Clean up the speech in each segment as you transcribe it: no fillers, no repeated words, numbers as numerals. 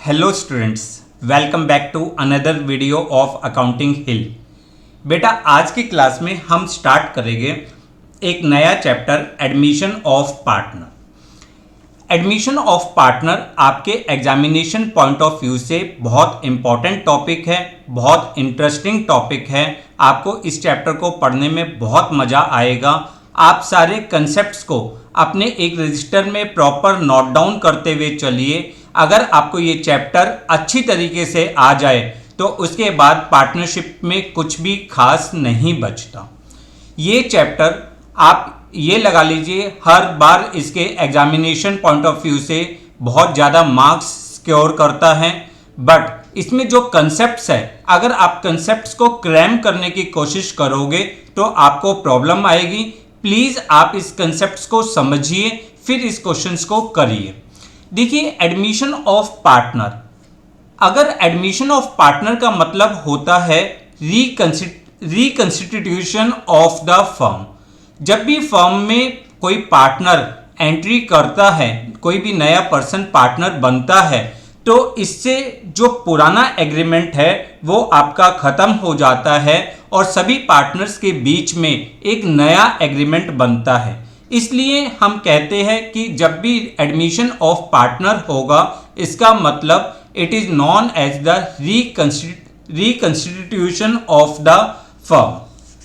Hello students, welcome back to another video of accounting hill. बेटा आज की class में हम स्टार्ट करेंगे एक नया chapter admission of partner. Admission of partner आपके एग्जामिनेशन पॉइंट ऑफ व्यू से बहुत इंपॉर्टेंट टॉपिक है, बहुत इंटरेस्टिंग टॉपिक है। आपको इस चैप्टर को पढ़ने में बहुत मज़ा आएगा। आप सारे कंसेप्ट्स को अपने एक रजिस्टर में प्रॉपर नोट डाउन करते हुए चलिए। अगर आपको ये चैप्टर अच्छी तरीके से आ जाए तो उसके बाद पार्टनरशिप में कुछ भी खास नहीं बचता। ये चैप्टर आप ये लगा लीजिए हर बार इसके एग्जामिनेशन पॉइंट ऑफ व्यू से बहुत ज़्यादा मार्क्स सिक्योर करता है। बट इसमें जो कंसेप्ट्स है, अगर आप कंसेप्ट्स को क्रैम करने की कोशिश करोगे तो आपको प्रॉब्लम आएगी। प्लीज़ आप इस कंसेप्ट्स को समझिए, फिर इस क्वेश्चंस को करिए। देखिए, एडमिशन ऑफ पार्टनर, अगर एडमिशन ऑफ पार्टनर का मतलब होता है रिकंस्टिट्यूशन ऑफ द फर्म। जब भी फर्म में कोई पार्टनर एंट्री करता है, कोई भी नया पर्सन पार्टनर बनता है, तो इससे जो पुराना एग्रीमेंट है वो आपका ख़त्म हो जाता है और सभी पार्टनर्स के बीच में एक नया एग्रीमेंट बनता है। इसलिए हम कहते हैं कि जब भी एडमिशन ऑफ पार्टनर होगा, इसका मतलब it is known as the reconstitution of the firm.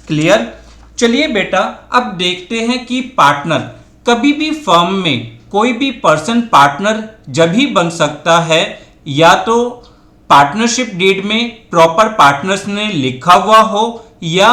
Clear? चलिए बेटा, अब देखते हैं कि पार्टनर, कभी भी फर्म में कोई भी पर्सन पार्टनर जब ही बन सकता है या तो पार्टनरशिप डीड में प्रॉपर पार्टनर्स ने लिखा हुआ हो, या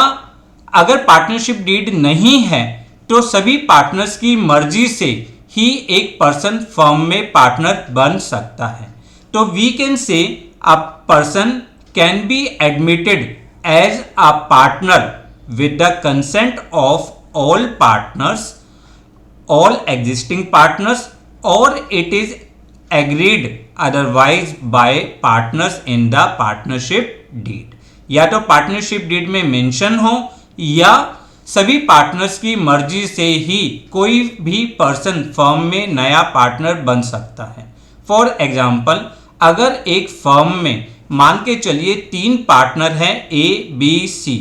अगर पार्टनरशिप डीड नहीं है तो सभी पार्टनर्स की मर्जी से ही एक पर्सन फर्म में पार्टनर बन सकता है। तो we can say a person can be admitted as a partner with the consent of all partners, all existing partners, or it is agreed otherwise by partners in the partnership deed। या तो partnership deed में mention हो या सभी partners की मर्जी से ही कोई भी पर्सन फर्म में नया पार्टनर बन सकता है। फॉर एग्जाम्पल, अगर एक फर्म में मान के चलिए 3 पार्टनर हैं A, B, C।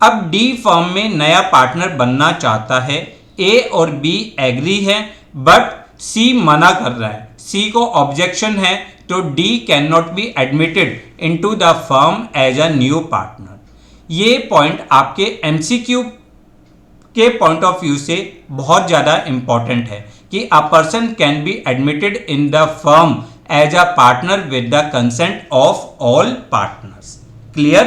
अब D फर्म में नया पार्टनर बनना चाहता है, A और B एग्री है, बट C मना कर रहा है, C को ऑब्जेक्शन है, तो D can not be admitted into the firm as a new partner. ये पॉइंट आपके MCQ के पॉइंट ऑफ व्यू से बहुत ज़्यादा इंपॉर्टेंट है कि a person can be admitted in the firm as a partner with the consent of all partners. Clear?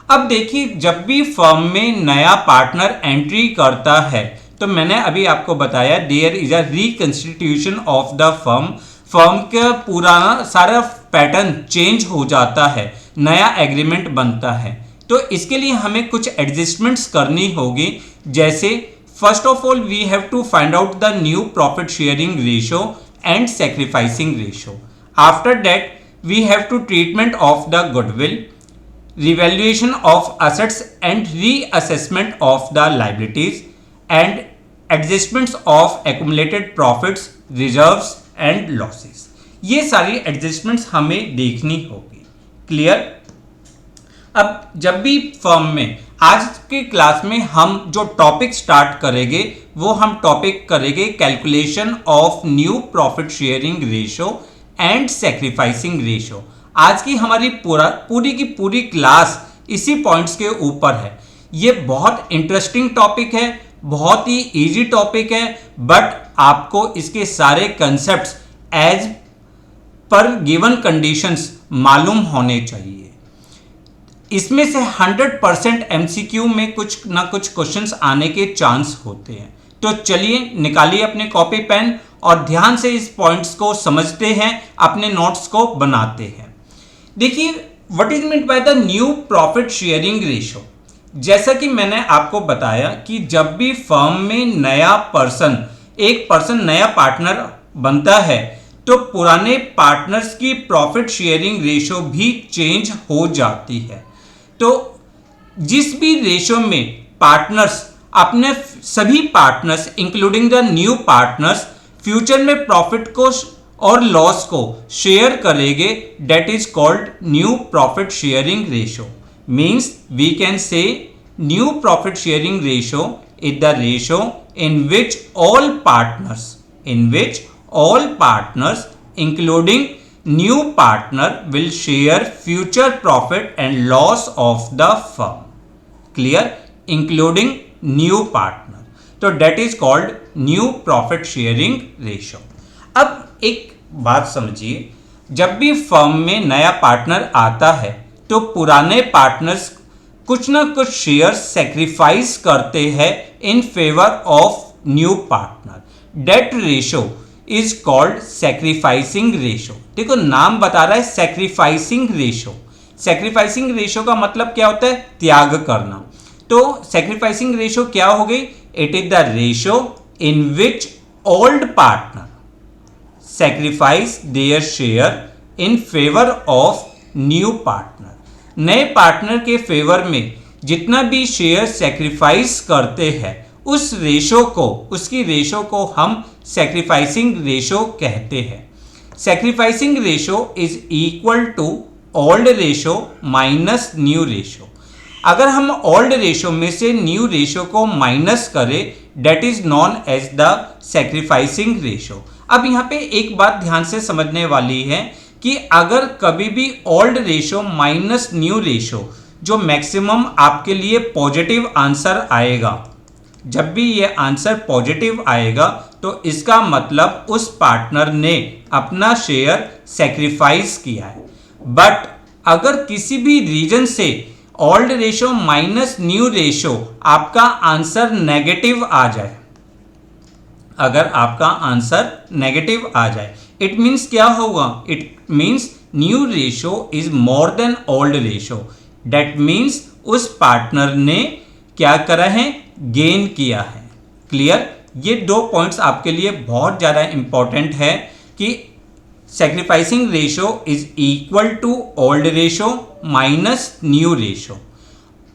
अब देखिए, जब भी फर्म में नया पार्टनर एंट्री करता है तो मैंने अभी आपको बताया there is a reconstitution of the firm. Firm का पुराना सारा पैटर्न चेंज हो जाता है, नया एग्रीमेंट बनता है। तो इसके लिए हमें कुछ एडजस्टमेंट्स करनी होगी। जैसे first of all we have to find out the new profit sharing ratio and sacrificing ratio. After that we have to treatment of the goodwill, revaluation of assets and reassessment of the liabilities, and adjustments of accumulated profits, reserves and losses। ये सारी adjustments हमें देखनी होगी। Clear? अब जब भी firm में आज की क्लास में हम जो टॉपिक स्टार्ट करेंगे वो हम टॉपिक करेंगे calculation of new profit sharing ratio and sacrificing ratio. आज की हमारी पूरी की पूरी क्लास इसी पॉइंट्स के ऊपर है। ये बहुत इंटरेस्टिंग टॉपिक है, बहुत ही इजी टॉपिक है, बट आपको इसके सारे concepts as per given conditions मालूम होने चाहिए। इसमें से 100% MCQ में कुछ ना कुछ क्वेश्चंस आने के चांस होते हैं। तो चलिए निकालिए अपने कॉपी पेन और ध्यान से इस पॉइंट्स को समझते हैं, अपने नोट्स को बनाते हैं। देखिए, what is mean by the new profit sharing ratio. जैसा कि मैंने आपको बताया कि जब भी फर्म में एक पर्सन नया पार्टनर बनता है तो पुराने पार्टनर्स की प्रॉफिट शेयरिंग रेशो भी चेंज हो जाती है। तो जिस भी रेशो में पार्टनर्स अपने सभी partners including the new partners future में प्रॉफिट को और लॉस को शेयर करेंगे, that is called new profit sharing ratio. Means we can say new profit sharing ratio is the ratio in which all partners including new partner will share future profit and loss of the firm. Clear? Including new partner, तो that is called new profit sharing ratio. अब एक बात समझिए, जब भी firm में नया partner आता है तो पुराने पार्टनर्स कुछ ना कुछ शेयर सेक्रीफाइस करते हैं in favour of new partner. That ratio is called sacrificing ratio. देखो नाम बता रहा है सेक्रीफाइसिंग रेशो। सेक्रीफाइसिंग रेशो का मतलब क्या होता है? त्याग करना। तो सेक्रीफाइसिंग रेशो क्या हो गई? It is the ratio in which old partner sacrifice their share in favour of new partner. नए पार्टनर के फेवर में जितना भी शेयर सेक्रीफाइस करते हैं उस रेशो को, उसकी रेशो को हम सेक्रीफाइसिंग रेशो कहते हैं। Sacrificing ratio is equal to old ratio minus new ratio. अगर हम ओल्ड रेशो में से न्यू रेशो को माइनस करें, that is known as the sacrificing ratio. अब यहाँ पे एक बात ध्यान से समझने वाली है कि अगर कभी भी old ratio minus new ratio, जो मैक्सिमम आपके लिए पॉजिटिव आंसर आएगा, जब भी ये आंसर पॉजिटिव आएगा तो इसका मतलब उस पार्टनर ने अपना शेयर सेक्रीफाइस किया है। बट अगर किसी भी रीजन से old ratio minus new ratio आपका आंसर नेगेटिव आ जाए, अगर आपका आंसर नेगेटिव आ जाए, इट मीन्स क्या होगा? It means new ratio is more than old ratio. That means उस पार्टनर ने क्या करा है? गेन किया है। क्लियर? ये दो पॉइंट्स आपके लिए बहुत ज़्यादा इंपॉर्टेंट है कि sacrificing ratio is equal to old ratio minus new ratio.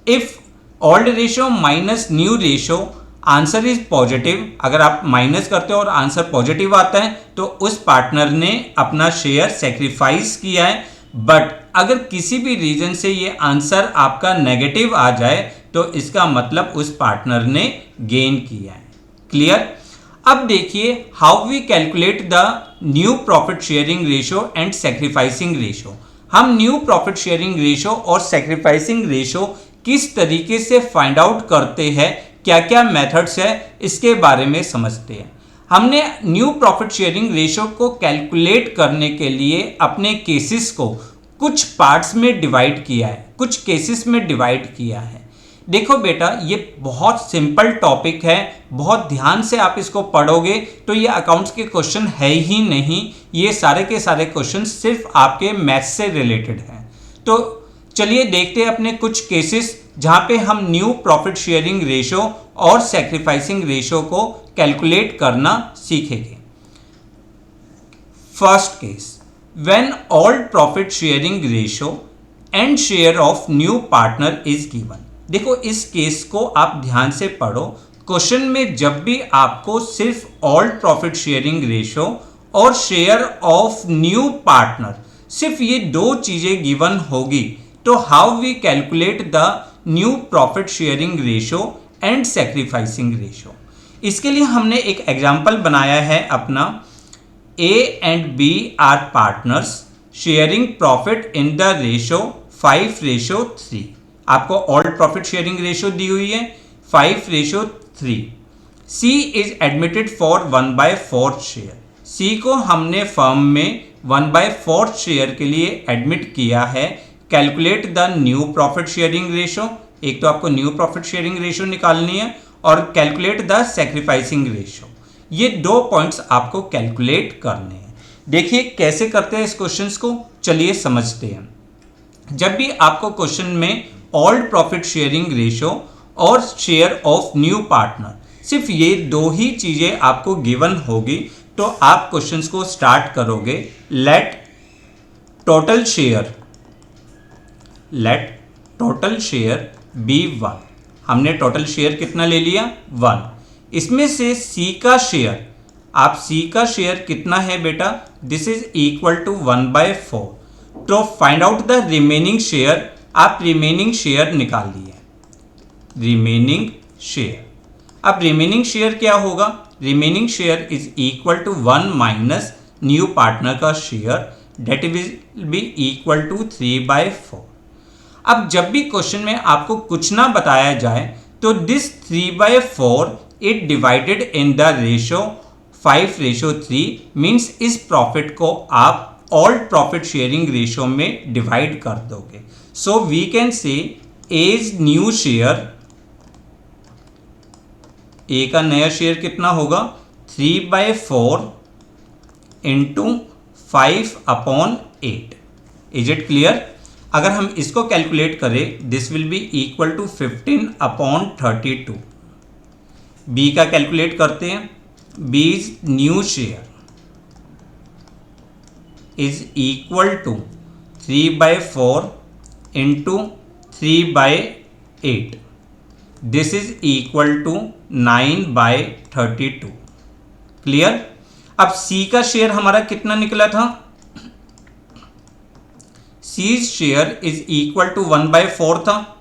If old ratio minus new ratio answer is positive, अगर आप माइनस करते हो और आंसर पॉजिटिव आता है तो उस पार्टनर ने अपना शेयर सेक्रीफाइस किया है। बट अगर किसी भी रीजन से ये आंसर आपका नेगेटिव आ जाए तो इसका मतलब उस पार्टनर ने गेन किया है। क्लियर? अब देखिए how we calculate the new profit sharing ratio and sacrificing ratio. हम न्यू प्रॉफिट शेयरिंग रेशो और सेक्रीफाइसिंग रेशो किस तरीके से फाइंड आउट करते हैं, क्या क्या मेथड्स है, इसके बारे में समझते हैं। हमने न्यू प्रॉफिट शेयरिंग रेशो को कैलकुलेट करने के लिए अपने केसेस को कुछ पार्ट्स में डिवाइड किया है, कुछ केसेस में डिवाइड किया है। देखो बेटा, ये बहुत सिंपल टॉपिक है, बहुत ध्यान से आप इसको पढ़ोगे तो ये अकाउंट्स के क्वेश्चन है ही नहीं, ये सारे के सारे क्वेश्चन सिर्फ आपके मैथ्स से रिलेटेड हैं। तो चलिए देखते हैं अपने कुछ केसेस जहां पे हम न्यू प्रॉफिट शेयरिंग रेशो और सेक्रीफाइसिंग रेशो को कैलकुलेट करना सीखेंगे। First case, when old profit sharing ratio and share of new partner is given. देखो इस केस को आप ध्यान से पढ़ो। क्वेश्चन में जब भी आपको सिर्फ ओल्ड प्रॉफिट शेयरिंग रेशो और शेयर ऑफ न्यू पार्टनर, सिर्फ ये दो चीजें गिवन होगी तो how we calculate the new profit sharing ratio and sacrificing ratio. इसके लिए हमने एक एग्जाम्पल बनाया है अपना। A and B are partners sharing profit in the ratio 5:3। आपको ओल्ड प्रॉफिट शेयरिंग रेशो दी हुई है 5:3। C is admitted for 1/4 share. C को हमने फर्म में 1/4 शेयर के लिए एडमिट किया है। Calculate the new profit sharing ratio, एक तो आपको न्यू प्रॉफिट शेयरिंग रेशो निकालनी है और कैलकुलेट द सेक्रीफाइसिंग रेशो। ये दो पॉइंट्स आपको कैलकुलेट करने हैं। देखिए कैसे करते हैं इस क्वेश्चंस को, चलिए समझते हैं। जब भी आपको क्वेश्चन में ओल्ड प्रॉफिट शेयरिंग रेशो और शेयर ऑफ न्यू पार्टनर, सिर्फ ये दो ही चीजें आपको गिवन होगी तो आप क्वेश्चंस को स्टार्ट करोगे। Let total share be 1। हमने टोटल शेयर कितना ले लिया? 1। इसमें से सी का शेयर आप सी का शेयर कितना है बेटा, दिस इज इक्वल टू 1/4। तो find out the remaining share, आप रिमेनिंग शेयर निकाल लिए, रिमेनिंग शेयर। अब रिमेनिंग शेयर क्या होगा, remaining share is equal to 1 minus new partner का share, that will be equal to 3/4। अब जब भी क्वेश्चन में आपको कुछ ना बताया जाए तो this 3/4 it divided in the ratio 5:3 means इस प्रॉफिट को आप ऑल प्रॉफिट शेयरिंग रेशो में डिवाइड कर दोगे। So we can say as new share, A का नया शेयर कितना होगा 3/4 इंटू 5/8। Is it clear? अगर हम इसको कैलकुलेट करें this will be equal to 15/32। B का कैलकुलेट करते हैं, B is new share is equal to 3/4 into 3/8, this is equal to 9/32। Clear? अब सी का शेयर हमारा कितना निकला था, C share is equal to 1/4 था।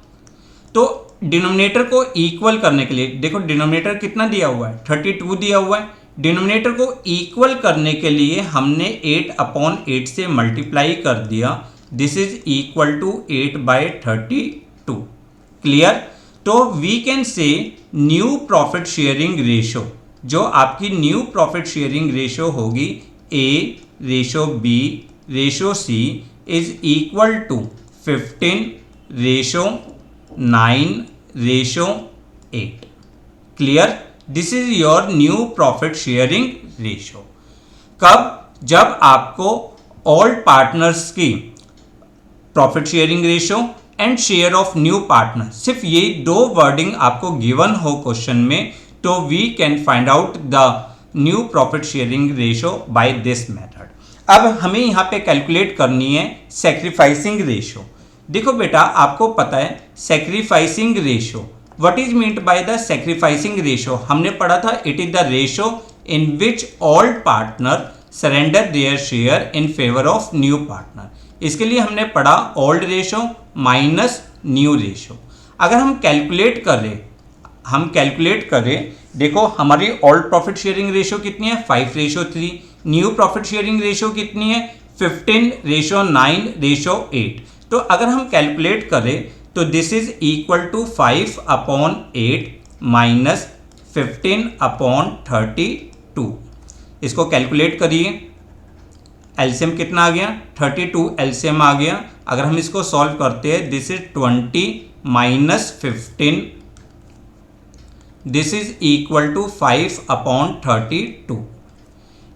तो डिनोमिनेटर को इक्वल करने के लिए, देखो डिनोमिनेटर कितना दिया हुआ है 32 दिया हुआ है, डिनोमिनेटर को इक्वल करने के लिए हमने 8/8 से मल्टीप्लाई कर दिया, this is equal to 8/32। Clear? तो we can say new profit sharing ratio, जो आपकी न्यू प्रॉफिट शेयरिंग रेशो होगी A ratio B ratio C is equal to 15:9:8। Clear? This is your new profit sharing ratio. कब? जब आपको all partners की profit sharing ratio and share of new partner, सिर्फ ये दो वर्डिंग आपको given हो क्वेश्चन में, तो we can find out the new profit sharing ratio by this method. अब हमें यहाँ पे कैलकुलेट करनी है सैक्रिफाइसिंग रेशो। देखो बेटा आपको पता है sacrificing ratio, what is meant by the sacrificing ratio, हमने पढ़ा था it is the ratio in which all partner surrender their share in favour of new partner. इसके लिए हमने पढ़ा old ratio minus new ratio. अगर हम कैलकुलेट करें, देखो हमारी ओल्ड प्रॉफिट शेयरिंग रेशो कितनी है 5:3, न्यू प्रॉफिट शेयरिंग रेशो कितनी है 15:9:8। तो अगर हम कैलकुलेट करें तो this is equal to 5/8 minus 15/32। इसको कैलकुलेट करिए, एलसीएम कितना आ गया 32 एलसीएम आ गया। अगर हम इसको सॉल्व करते हैं this is 20 minus 15, this is equal to 5/32।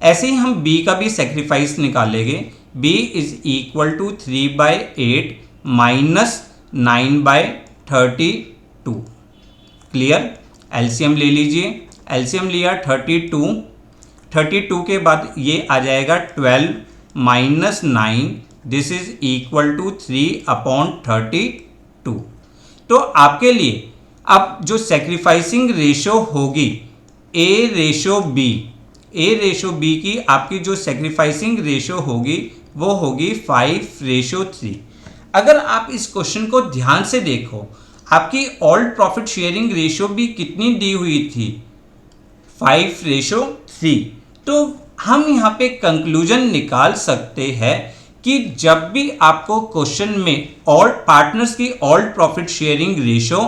ऐसे ही हम बी का भी सेक्रीफाइस निकालेंगे, B is equal to 3/8 minus 9/32। Clear? LCM ले लीजिए, एलसीएम लिया 32 के बाद ये आ जाएगा 12 minus 9, this is equal to 3/32। तो आपके लिए अब जो सैक्रिफाइसिंग रेशो होगी ए रेशो बी की आपकी जो सैक्रिफाइसिंग रेशो होगी वो होगी 5:3। अगर आप इस क्वेश्चन को ध्यान से देखो, आपकी ऑल प्रॉफिट शेयरिंग रेशो भी कितनी दी हुई थी 5:3। तो हम यहाँ पे कंक्लूजन निकाल सकते हैं कि जब भी आपको क्वेश्चन में ऑल पार्टनर्स की ऑल प्रॉफिट शेयरिंग रेशो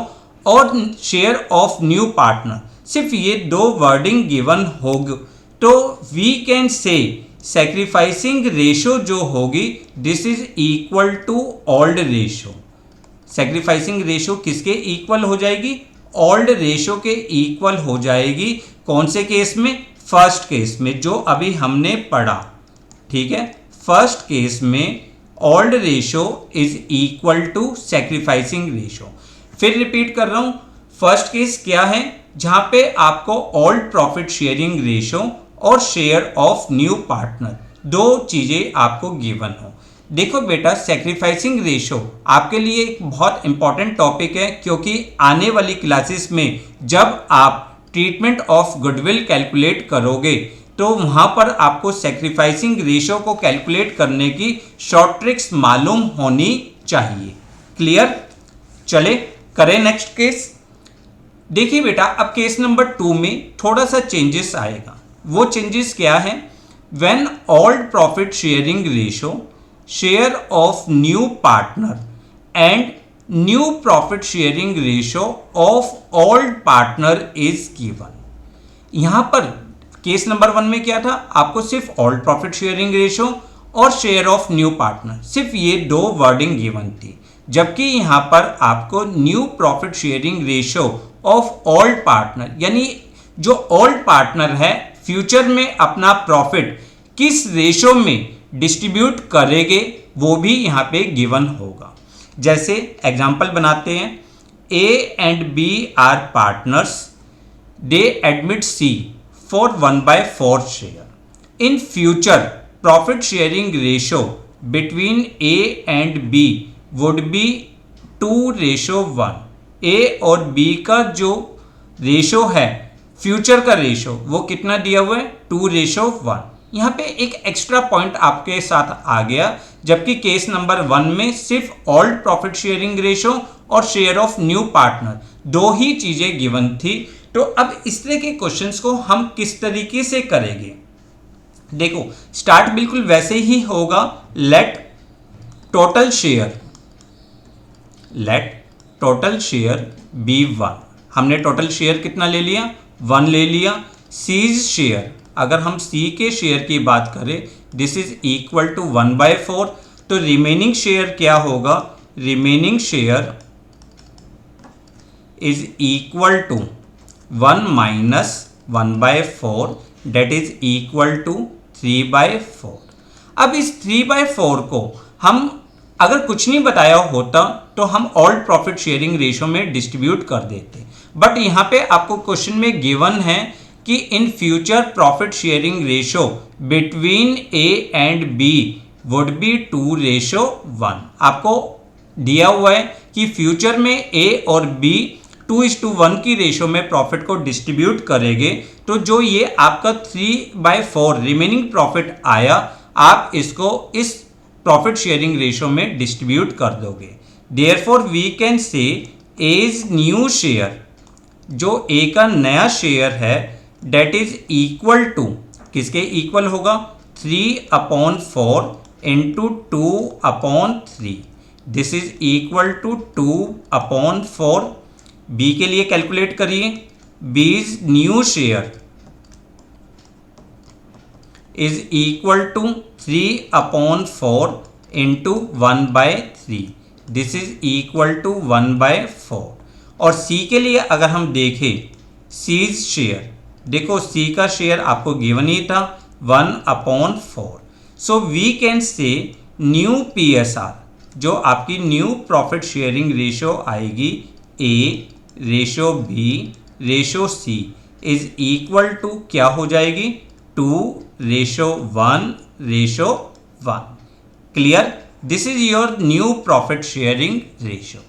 और शेयर ऑफ न्यू पार्टनर सिर्फ ये दो वर्डिंग गिवन होगी, तो we can say sacrificing ratio जो होगी this is equal to old ratio. Sacrificing ratio किसके इक्वल हो जाएगी? ओल्ड रेशो के इक्वल हो जाएगी। कौन से केस में? फर्स्ट केस में, जो अभी हमने पढ़ा। ठीक है, फर्स्ट केस में old ratio is equal to sacrificing ratio. फिर रिपीट कर रहा हूं, फर्स्ट केस क्या है? जहां पे आपको ओल्ड प्रॉफिट शेयरिंग रेशो और शेयर ऑफ न्यू पार्टनर दो चीजें आपको गिवन हो। देखो बेटा सैक्रिफाइसिंग रेशो आपके लिए एक बहुत इंपॉर्टेंट टॉपिक है, क्योंकि आने वाली क्लासेस में जब आप ट्रीटमेंट ऑफ गुडविल कैलकुलेट करोगे तो तो वहां पर आपको सेक्रीफाइसिंग रेशो को कैलकुलेट करने की शॉर्ट ट्रिक्स मालूम होनी चाहिए। क्लियर? चले करें नेक्स्ट केस। देखिए बेटा, अब केस नंबर 2 में थोड़ा सा चेंजेस आएगा। वो चेंजेस क्या है? When old profit sharing ratio, share of new partner and new profit sharing ratio of old partner is given. यहां पर केस नंबर 1 में क्या था? आपको सिर्फ ओल्ड प्रॉफिट शेयरिंग रेशो और शेयर ऑफ न्यू पार्टनर, सिर्फ ये 2 वर्डिंग गिवन थी। जबकि यहां पर आपको new profit sharing ratio of old partner, यानी जो ओल्ड पार्टनर है फ्यूचर में अपना प्रॉफिट किस रेशो में डिस्ट्रीब्यूट करेंगे वो भी यहां पे गिवन होगा। जैसे एग्जांपल बनाते हैं, A and B are partners, they admit C for 1/4 share. In future profit sharing ratio between A and B would be 2:1। A और बी का जो रेशो है, फ्यूचर का रेशो, वो कितना दिया हुआ है? 2:1। यहाँ पे एक एक्स्ट्रा पॉइंट आपके साथ आ गया, जबकि केस नंबर 1 में सिर्फ ओल्ड प्रॉफिट शेयरिंग रेशो और शेयर ऑफ न्यू पार्टनर 2 ही चीजें गिवन थी। तो अब इस तरह के क्वेश्चंस को हम किस तरीके से करेंगे? देखो, स्टार्ट बिल्कुल वैसे ही होगा। Let total share be 1। हमने टोटल शेयर कितना ले लिया? 1 ले लिया। सीज शेयर, अगर हम सी के शेयर की बात करें, दिस इज इक्वल टू 1/4। तो रिमेनिंग शेयर क्या होगा? Remaining share is equal to 1 minus 1/4, that is equal to 3/4। अब इस 3/4 को हम अगर कुछ नहीं बताया होता तो हम ओल्ड प्रॉफिट शेयरिंग रेशो में डिस्ट्रीब्यूट कर देते, बट यहाँ पे आपको क्वेश्चन में गिवन है कि in future profit sharing ratio between A and B would be 2:1। आपको दिया हुआ है कि फ्यूचर में ए और बी 2:1 की रेशो में प्रॉफिट को डिस्ट्रीब्यूट करेंगे। तो जो ये आपका 3/4 रिमेनिंग प्रॉफिट आया, आप इसको इस प्रॉफिट शेयरिंग रेशो में डिस्ट्रीब्यूट कर दोगे। Therefore we can say as new share, जो ए का नया शेयर है, डेट इज इक्वल टू, किसके इक्वल होगा? 3/4 into 2/3। This is equal to 2/4। B के लिए कैलकुलेट करिए। B's new share is equal to 3/4 into 1/3। This is equal to 1/4। और सी के लिए अगर हम देखें, सीज शेयर, देखो सी का शेयर आपको गिवन ही था 1/4। So we can say new PSR, जो आपकी न्यू प्रॉफिट शेयरिंग रेशो आएगी, A ratio B ratio C is equal to क्या हो जाएगी? 2:1:1। Clear? This is your new profit sharing ratio.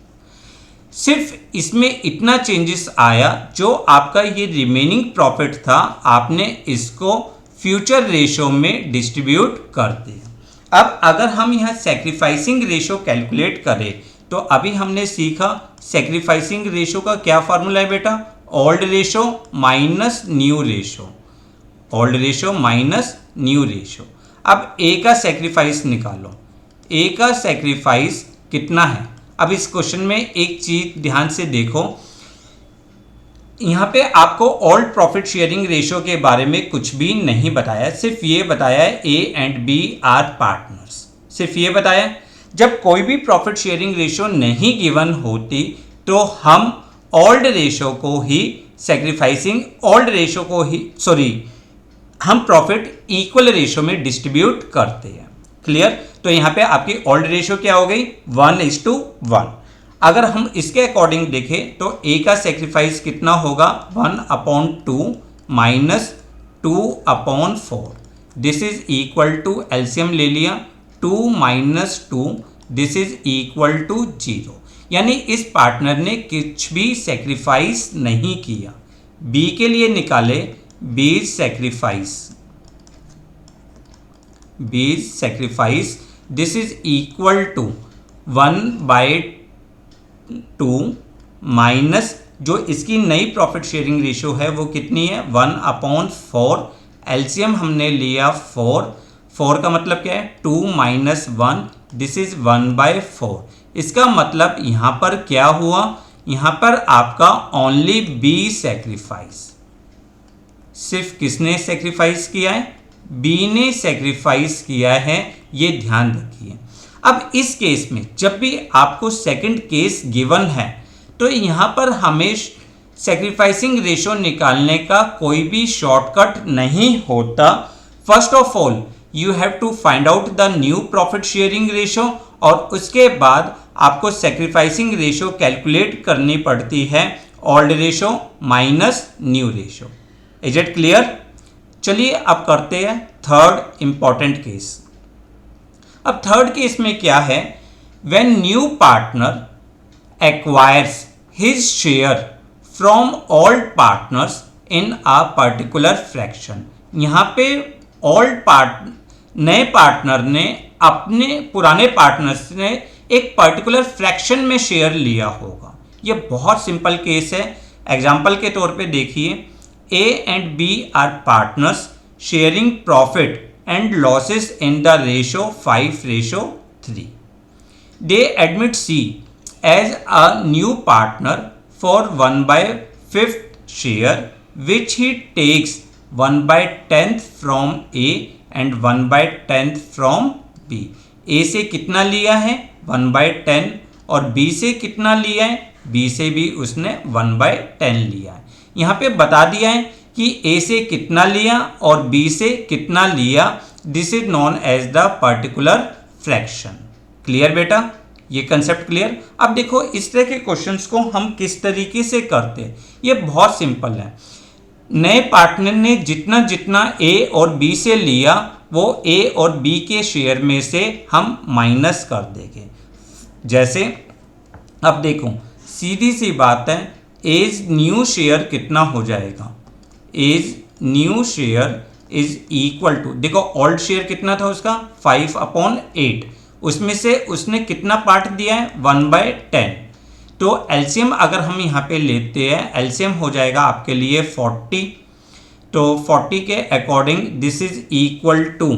सिर्फ इसमें इतना चेंजेस आया, जो आपका ये रिमेनिंग प्रॉफिट था, आपने इसको फ्यूचर रेशो में डिस्ट्रीब्यूट कर दिया। अब अगर हम यहाँ सेक्रीफाइसिंग रेशो कैलकुलेट करें, तो अभी हमने सीखा सेक्रीफाइसिंग रेशो का क्या फार्मूला है बेटा? Old ratio minus new ratio. Old ratio minus new ratio. अब ए का सेक्रीफाइस निकालो। ए का सेक्रीफाइस कितना है? अब इस क्वेश्चन में एक चीज ध्यान से देखो, यहाँ पे आपको ओल्ड प्रॉफिट शेयरिंग रेशो के बारे में कुछ भी नहीं बताया, सिर्फ ये बताया है A and B are partners, सिर्फ ये बताया। जब कोई भी प्रॉफिट शेयरिंग रेशो नहीं गिवन होती तो हम ओल्ड रेशो को ही सेक्रीफाइसिंग ओल्ड रेशो को ही हम प्रॉफिट इक्वल रेशो में डिस्ट्रीब्यूट करते हैं। क्लियर? तो यहाँ पे आपकी ओल्ड रेशो क्या हो गई? 1:1। अगर हम इसके अकॉर्डिंग देखें तो ए का सेक्रीफाइस कितना होगा? 1/2 minus 2/4। This is equal to, LCM ले लिया, 2 minus 2, this is equal to 0। यानी इस पार्टनर ने कुछ भी सेक्रीफाइस नहीं किया। बी के लिए निकाले, B sacrifice B is sacrifice. This is equal to 1/2 minus जो इसकी नई प्रॉफिट शेयरिंग रेशियो है वो कितनी है 1/4। एलसीएम हमने लिया 4 का मतलब क्या है 2 - 1, दिस इज 1/4। इसका मतलब यहाँ पर क्या हुआ, यहाँ पर आपका ओनली बी सेक्रीफाइस, सिर्फ किसने सेक्रीफाइस किया है, बी ने सेक्रीफाइस किया है, ये ध्यान रखिए। अब इस केस में जब भी आपको सेकंड केस गिवन है तो यहाँ पर हमें सेक्रीफाइसिंग रेशो निकालने का कोई भी शॉर्टकट नहीं होता। First of all you have to find out the new profit sharing ratio और उसके बाद आपको सेक्रीफाइसिंग रेशो कैलकुलेट करनी पड़ती है, old ratio minus new ratio. Is it clear? चलिए अब करते हैं थर्ड इंपॉर्टेंट केस। अब थर्ड केस में क्या है, when new partner acquires his share from old partners in a particular fraction. यहाँ पे नए पार्टनर ने अपने पुराने पार्टनर्स ने एक पर्टिकुलर फ्रैक्शन में शेयर लिया होगा। ये बहुत सिंपल केस है। एग्जाम्पल के तौर पे देखिए, A and B are partners sharing profit and losses in the ratio 5:3. They admit C as a new partner for 1/5 share, which he takes 1/10 from A and 1/10 from B. A से कितना लिया है 1/10 और B से कितना लिया है, B से भी उसने 1/10 लिया है। यहाँ पे बता दिया है कि A से कितना लिया और B से कितना लिया, this is known as the particular fraction. Clear बेटा, ये कंसेप्ट क्लियर? अब देखो इस तरह के क्वेश्चंस को हम किस तरीके से करते हैं, ये बहुत सिंपल है। नए पार्टनर ने जितना जितना A और B से लिया वो A और B के शेयर में से हम माइनस कर देंगे। जैसे अब देखो सीधी सी बात है, एज न्यू शेयर कितना हो जाएगा, as new share is equal to, देखो ओल्ड शेयर कितना था उसका 5/8, उसमें से उसने कितना पार्ट दिया है 1/10। तो एलसीएम अगर हम यहाँ पे लेते हैं, एलसीएम हो जाएगा आपके लिए 40। तो 40 के according this is equal to,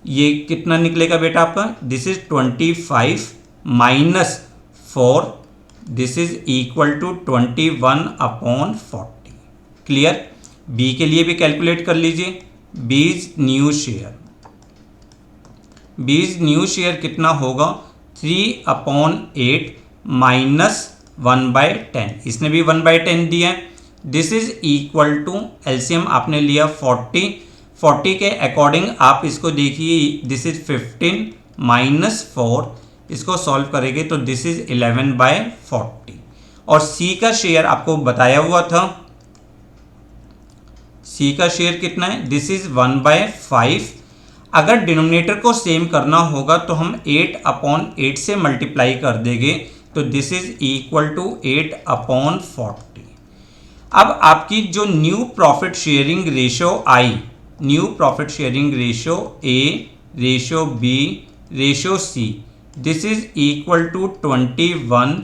ये कितना निकलेगा बेटा आपका, this is 25 minus 4, this is equal to 21/40। Clear? B के लिए भी कैलकुलेट कर लीजिए, B's new share, B's new share कितना होगा 3/8 माइनस 1/10, इसने भी 1/10 दिया है। This is equal to, LCM आपने लिया 40 के अकॉर्डिंग आप इसको देखिए, दिस इज 15 माइनस 4, इसको सॉल्व करेंगे तो दिस इज 11/40। और सी का शेयर आपको बताया हुआ था, सी का शेयर कितना है, दिस इज 1/5। अगर डिनोमिनेटर को सेम करना होगा तो हम 8/8 से मल्टीप्लाई कर देंगे तो दिस इज इक्वल टू 8/40। अब आपकी जो न्यू प्रॉफिट शेयरिंग रेशो आई, new profit sharing ratio A, ratio B, ratio C, this is equal to 21,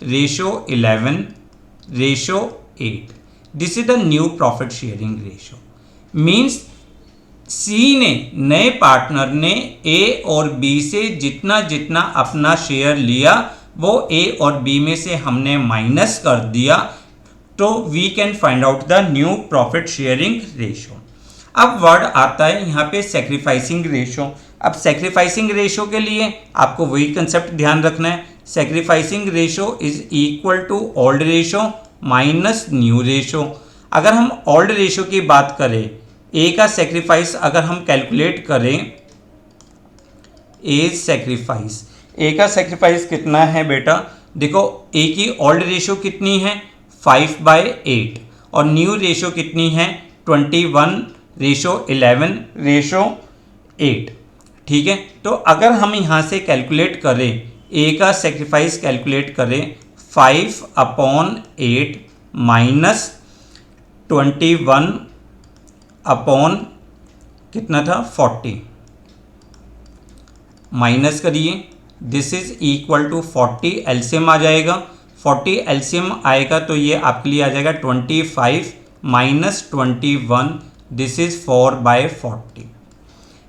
ratio 11, ratio 8। This is the new profit sharing ratio. Means C ने, नए partner ने ए और B से जितना जितना अपना शेयर लिया वो ए और बी में से हमने माइनस कर दिया, तो we can find out the new profit sharing ratio. अब वर्ड आता है यहाँ पे सेक्रीफाइसिंग रेशो। अब सेक्रीफाइसिंग रेशो के लिए आपको वही कंसेप्ट ध्यान रखना है, sacrificing ratio is equal to old ratio minus new ratio. अगर हम ओल्ड रेशो की बात करें, ए का सेक्रीफाइस अगर हम कैलकुलेट करें, एज सेक्रीफाइस, ए का सेक्रीफाइस कितना है बेटा, देखो ए की ओल्ड रेशो कितनी है 5/8 और न्यू रेशो कितनी है 21, रेशो 11, रेशो 8। ठीक है, तो अगर हम यहाँ से कैलकुलेट करें, ए का सेक्रीफाइस कैलकुलेट करें 5/8 माइनस 21 अपॉन कितना था 40, माइनस करिए, this is equal to 40 LCM आ जाएगा। 40 एलसीएम आएगा तो ये आपके लिए आ जाएगा 25 माइनस 21, दिस इज 4/40।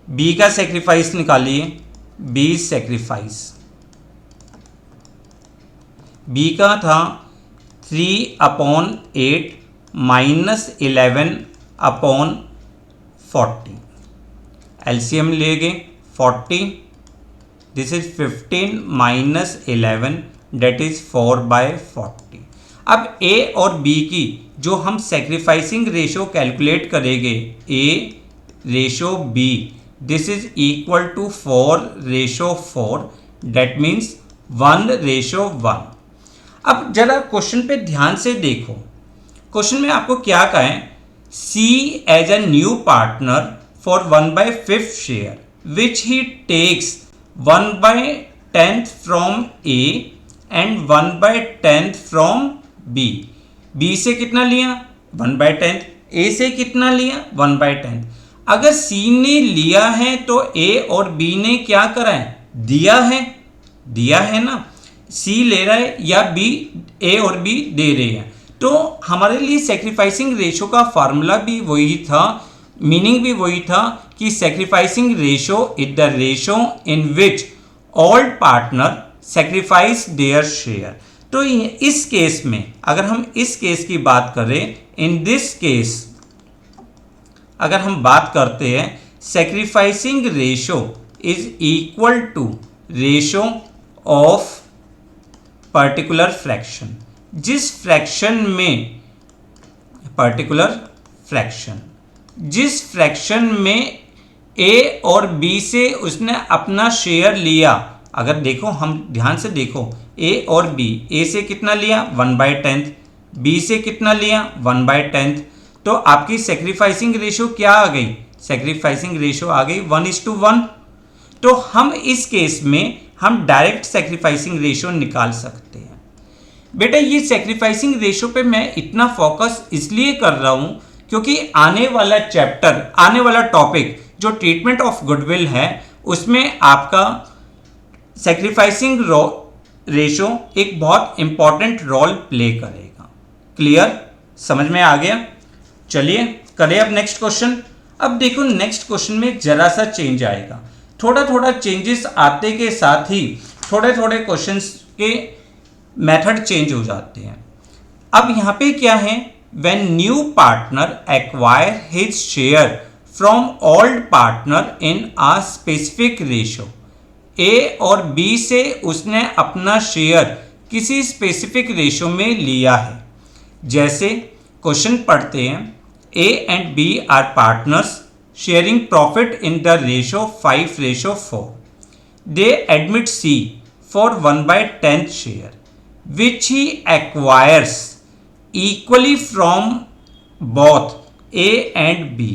बी का सेक्रीफाइस निकालिए, बी सेक्रीफाइस, बी का था 3/8 माइनस 11/40। एलसीएम लेंगे 40, this is 15 minus 11, that is 4/40। अब ए और बी की जो हम सेक्रीफाइसिंग रेशो कैलकुलेट करेंगे, A ratio B, this is equal to 4/4, that means 1/1। अब जरा क्वेश्चन पे ध्यान से देखो, क्वेश्चन में आपको क्या कहा है, C as a new partner for 1/5 share which he takes 1/10 from A and 1/10 from B. B से कितना लिया 1/10, ए से कितना लिया 1/10। अगर सी ने लिया है तो ए और बी ने क्या करा है, दिया है ना, सी ले रहा है या बी, ए और बी दे रहे हैं। तो हमारे लिए सेक्रीफाइसिंग रेशो का फार्मूला भी वही था, मीनिंग भी वही था कि sacrificing ratio is the ratio in which all partner sacrifice their share. तो इस केस में अगर हम इस केस की बात करें, इन दिस केस अगर हम बात करते हैं, sacrificing ratio is equal to ratio of particular fraction. जिस फ्रैक्शन में जिस फ्रैक्शन में ए और बी से उसने अपना शेयर लिया, अगर देखो हम ध्यान से देखो, ए और बी, ए से कितना लिया 1/10, बी से कितना लिया 1/10, तो आपकी सेक्रीफाइसिंग रेशो क्या आ गई, सेक्रीफाइसिंग रेशो आ गई 1:1। तो हम इस केस में हम डायरेक्ट सेक्रीफाइसिंग रेशो निकाल सकते हैं। बेटा ये सेक्रीफाइसिंग रेशो पे मैं इतना फोकस इसलिए कर रहा हूं क्योंकि आने वाला चैप्टर, आने वाला टॉपिक जो ट्रीटमेंट ऑफ गुडविल है, उसमें आपका सेक्रीफाइसिंग रेशो एक बहुत इंपॉर्टेंट रोल प्ले करेगा। क्लियर, समझ में आ गया? चलिए करें अब नेक्स्ट क्वेश्चन। अब देखो नेक्स्ट क्वेश्चन में जरा सा चेंज आएगा, थोड़ा थोड़ा चेंजेस आते के साथ ही थोड़े थोड़े क्वेश्चंस के मेथड चेंज हो जाते हैं। अब यहाँ पे क्या है, when new partner acquire his share from old partner in a specific ratio, A और बी से उसने अपना शेयर किसी स्पेसिफिक रेशो में लिया है। जैसे क्वेश्चन पढ़ते हैं, A and B are partners sharing profit in the ratio 5:4. They admit C for 1/10 share, which he acquires equally from both A and B.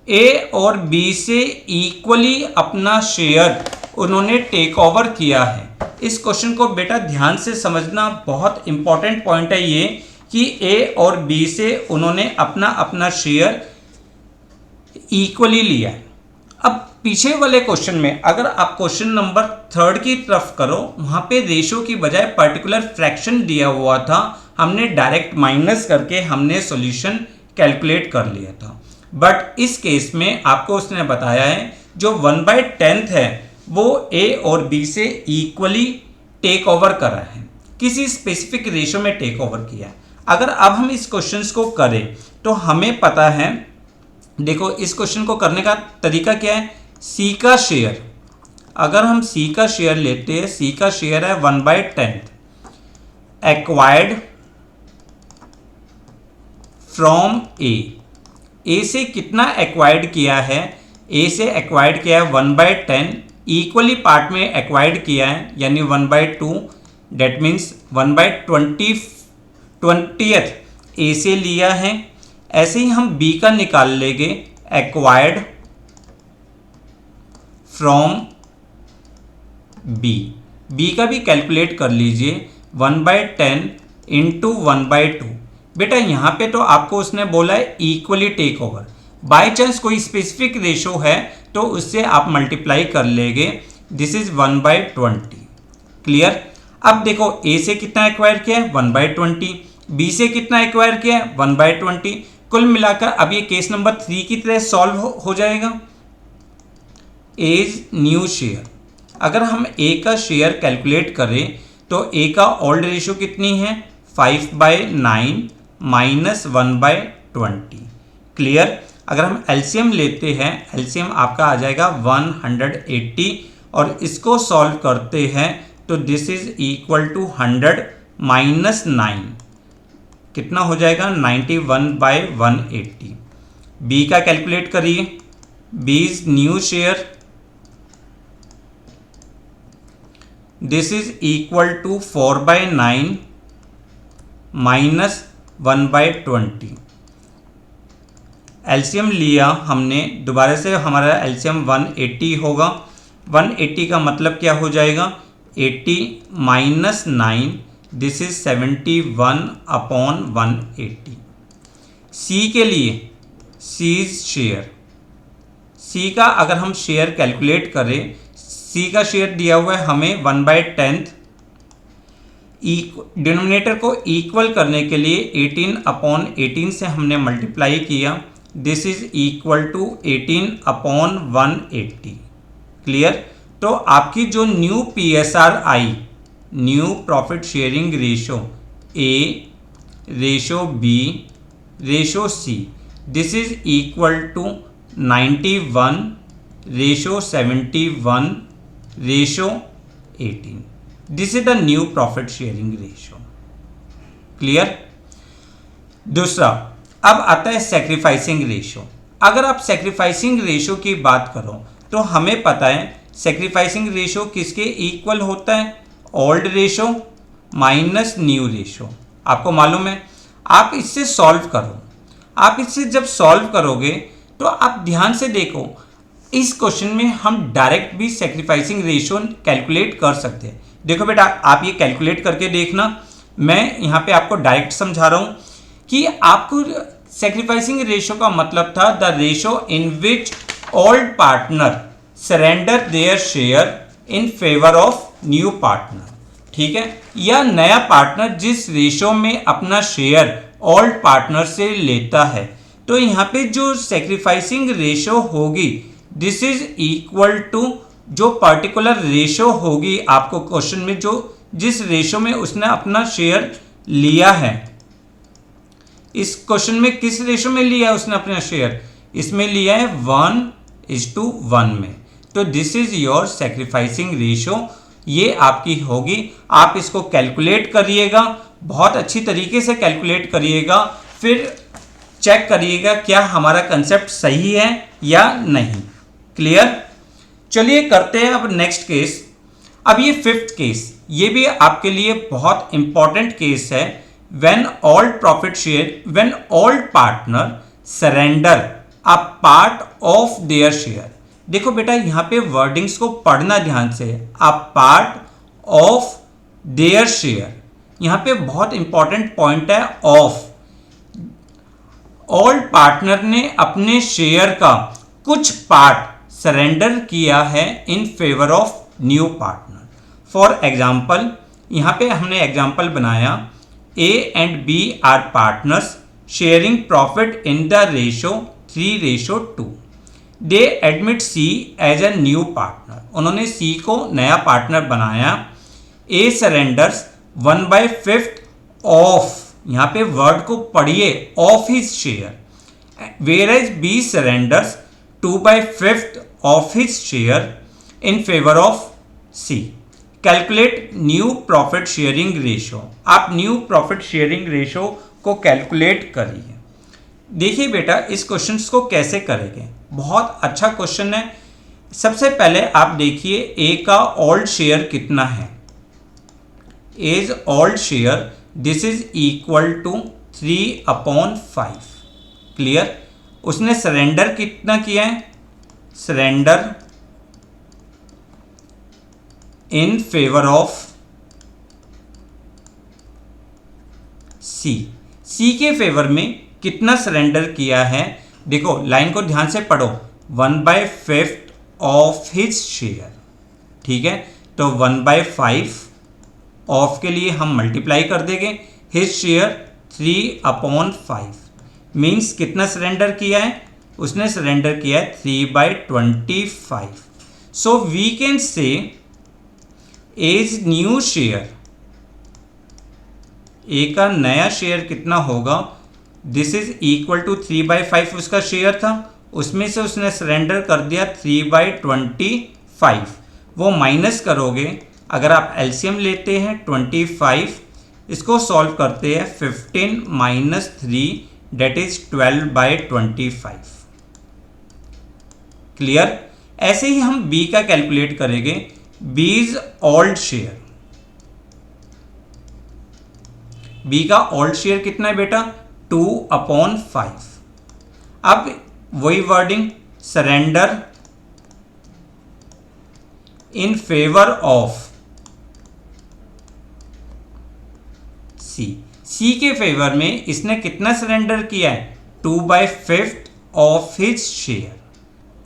A और B से equally अपना शेयर उन्होंने टेक ओवर किया है। इस question को बेटा ध्यान से समझना, बहुत इंपॉर्टेंट पॉइंट है ये कि A और B से उन्होंने अपना अपना शेयर इक्वली लिया है। अब पीछे वाले क्वेश्चन में अगर आप क्वेश्चन नंबर 3 की तरफ करो, वहां पे रेशो की बजाय पर्टिकुलर फ्रैक्शन दिया हुआ था, हमने डायरेक्ट माइनस करके हमने सॉल्यूशन कैलकुलेट कर लिया था। बट इस केस में आपको उसने बताया है जो 1/10 है वो ए और बी से इक्वली टेक ओवर करा है, किसी स्पेसिफिक रेशो में टेक ओवर किया है। अगर अब हम इस क्वेश्चन को करें तो हमें पता है, देखो इस क्वेश्चन को करने का तरीका क्या है, सी का शेयर, अगर हम सी का शेयर लेते हैं, सी का शेयर है 1/10 एक्वायर्ड फ्रॉम ए से कितना एक्वायर्ड किया है, ए से एक्वायर्ड किया है 1/10, इक्वली पार्ट में एक्वायर्ड किया है यानी 1/2, डेट मीन्स 1/20 ए से लिया है। ऐसे ही हम बी का निकाल लेंगे, एक्वायर्ड फ्रॉम बी का भी कैलकुलेट कर लीजिए 1/10 इंटू 1/2। बेटा यहाँ पे तो आपको उसने बोला है equally take over, by chance कोई स्पेसिफिक रेशो है तो उससे आप मल्टीप्लाई कर लेंगे, दिस इज 1/20। क्लियर। अब देखो ए से कितना एक्वायर किया है 1/20, बी से कितना एक्वायर किया है 1/20। कुल मिलाकर अब ये केस नंबर 3 की तरह सॉल्व हो जाएगा। एज न्यू शेयर, अगर हम ए का शेयर कैलकुलेट करें तो ए का ओल्ड रेशियो कितनी है 5/9 माइनस 1/20। क्लियर। अगर हम एलसीएम लेते हैं, एलसीएम आपका आ जाएगा 180 और इसको सॉल्व करते हैं तो this is equal to 100 minus 9 कितना हो जाएगा 91/180। बी का कैलकुलेट करिए, B is new share, this is equal to 4/9 minus 1/20। LCM लिया हमने, दोबारा से हमारा एलसीएम 180 होगा। 180 का मतलब क्या हो जाएगा 80 माइनस 9, दिस इज 71/180। सी के लिए, सी इज शेयर, सी का अगर हम शेयर कैलकुलेट करें, सी का शेयर दिया हुआ है हमें 1/10। डिनोमिनेटर को इक्वल करने के लिए 18/18 से हमने मल्टीप्लाई किया, this is equal to 18/180। Clear. तो आपकी जो न्यू PSR आई, new profit sharing ratio A, ratio B, ratio C, this is equal to 91 ratio 71 ratio 18। This is the new profit sharing ratio. Clear. दूसरा, अब आता है sacrificing ratio. अगर आप सेक्रीफाइसिंग रेशो की बात करो तो हमें पता है सेक्रीफाइसिंग रेशो किसके इक्वल होता है, old ratio minus new ratio. आपको मालूम है। आप इससे सॉल्व करो, आप इससे जब सॉल्व करोगे तो आप ध्यान से देखो, इस क्वेश्चन में हम डायरेक्ट भी सेक्रीफाइसिंग रेशो कैलकुलेट कर सकते हैं। देखो बेटा, आप ये कैलकुलेट करके देखना, मैं यहाँ पे आपको डायरेक्ट समझा रहा हूँ कि आपको सेक्रीफाइसिंग रेशो का मतलब था the ratio in which old partner surrender their share in favour of new partner. ठीक है, या नया पार्टनर जिस रेशो में अपना शेयर ओल्ड पार्टनर से लेता है। तो यहाँ पे जो सेक्रीफाइसिंग रेशो होगी दिस इज इक्वल टू जो पर्टिकुलर रेशो होगी आपको क्वेश्चन में, जो जिस रेशो में उसने अपना शेयर लिया है। इस क्वेश्चन में किस रेशो में लिया है उसने अपना शेयर, इसमें लिया है 1:1 में। तो this is your sacrificing ratio, ये आपकी होगी। आप इसको कैलकुलेट करिएगा, बहुत अच्छी तरीके से कैलकुलेट करिएगा, फिर चेक करिएगा क्या हमारा कंसेप्ट सही है या नहीं। क्लियर। चलिए करते हैं अब नेक्स्ट केस। अब ये फिफ्थ केस, ये भी आपके लिए बहुत इंपॉर्टेंट केस है। when old profit share, when old partner surrender a part of their share। देखो बेटा, यहाँ पे वर्डिंग्स को पढ़ना ध्यान से, a part of their share, यहाँ पे बहुत इंपॉर्टेंट पॉइंट है ऑफ। ओल्ड पार्टनर ने अपने शेयर का कुछ पार्ट सरेंडर किया है इन favour of new partner. For example, यहाँ पे हमने एग्जाम्पल बनाया A and B are partners sharing profit in the ratio 3:2। They admit C as a new partner। उन्होंने C को नया पार्टनर बनाया। A surrenders 1/5 of, यहाँ पे वर्ड को पढ़िए, of his share, whereas B surrenders 2/5 of his share in favor of C। Calculate new profit sharing ratio. आप new profit sharing ratio को कैलकुलेट करिए। देखिए बेटा, इस क्वेश्चन को कैसे करेंगे, बहुत अच्छा क्वेश्चन है। सबसे पहले आप देखिए ए का ओल्ड शेयर कितना है, as old share, this is equal to 3/5। Clear. उसने सरेंडर कितना किया है, surrender in favour of C. C के फेवर में कितना सरेंडर किया है, देखो लाइन को ध्यान से पढ़ो, 1/5 ऑफ हिज शेयर। ठीक है, तो 1/5 ऑफ के लिए हम मल्टीप्लाई कर देंगे हिज शेयर 3/5 मीन्स कितना सरेंडर किया है, उसने सरेंडर किया है 3/25। So we can say as new share, A का नया शेयर कितना होगा, दिस इज इक्वल टू 3/5 उसका शेयर था, उसमें से उसने सरेंडर कर दिया 3/25। वो माइनस करोगे, अगर आप एलसीएम लेते हैं 25, इसको सॉल्व करते हैं 15 माइनस 3 डेट इज 12/25। क्लियर। ऐसे ही हम बी का कैलकुलेट करेंगे, B is old share, B का ओल्ड शेयर कितना है बेटा 2/5। अब वही wording, surrender in favour of C, C के फेवर में इसने कितना सरेंडर किया है 2/5 of his share.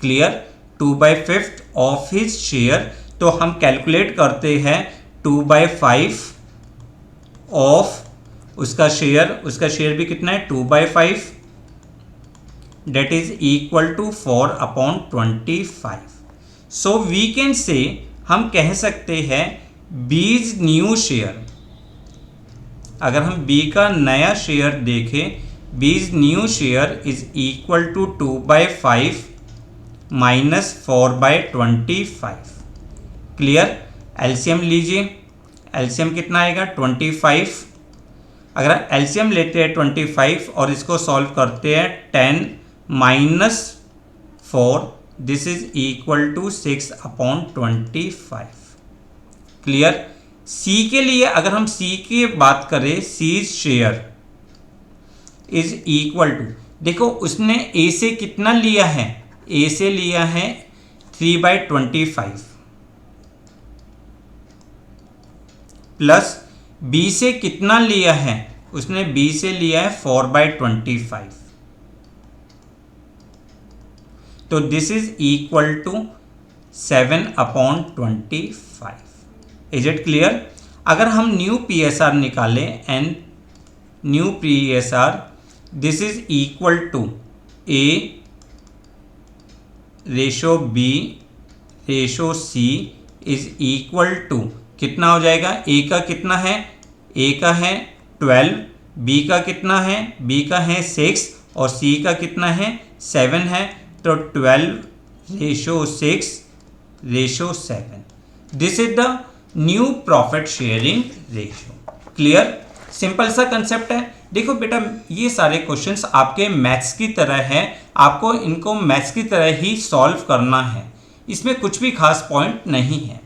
Clear, 2/5 of his share, तो हम कैलकुलेट करते हैं 2/5 ऑफ उसका शेयर भी कितना है 2/5 that is equal to 4/25। So we can say, हम कह सकते हैं बीज न्यू शेयर, अगर हम बी का नया शेयर देखें, B's new share is equal to 2/5 minus 4/25। Clear. LCM लीजिए, एलसीएम कितना आएगा 25, अगर एलसीएम लेते हैं 25 और इसको सॉल्व करते हैं 10 minus 4, this is equal to 6/25। Clear. C के लिए अगर हम सी की बात करें, C share is equal to, देखो उसने ए से कितना लिया है, ए से लिया है 3/25 प्लस बी से कितना लिया है, उसने बी से लिया है 4/25, तो this is equal to 7/25। Is it clear. अगर हम न्यू पीएसआर निकालें, and new PSR this is equal to A ratio B ratio C is equal to कितना हो जाएगा, ए का कितना है, ए का है 12, बी का कितना है, बी का है 6 और सी का कितना है 7 है, तो 12/6/7। This is the new profit sharing ratio. Clear, simple सा कंसेप्ट है। देखो बेटा, ये सारे क्वेश्चंस आपके मैथ्स की तरह है, आपको इनको मैथ्स की तरह ही सॉल्व करना है, इसमें कुछ भी खास पॉइंट नहीं है।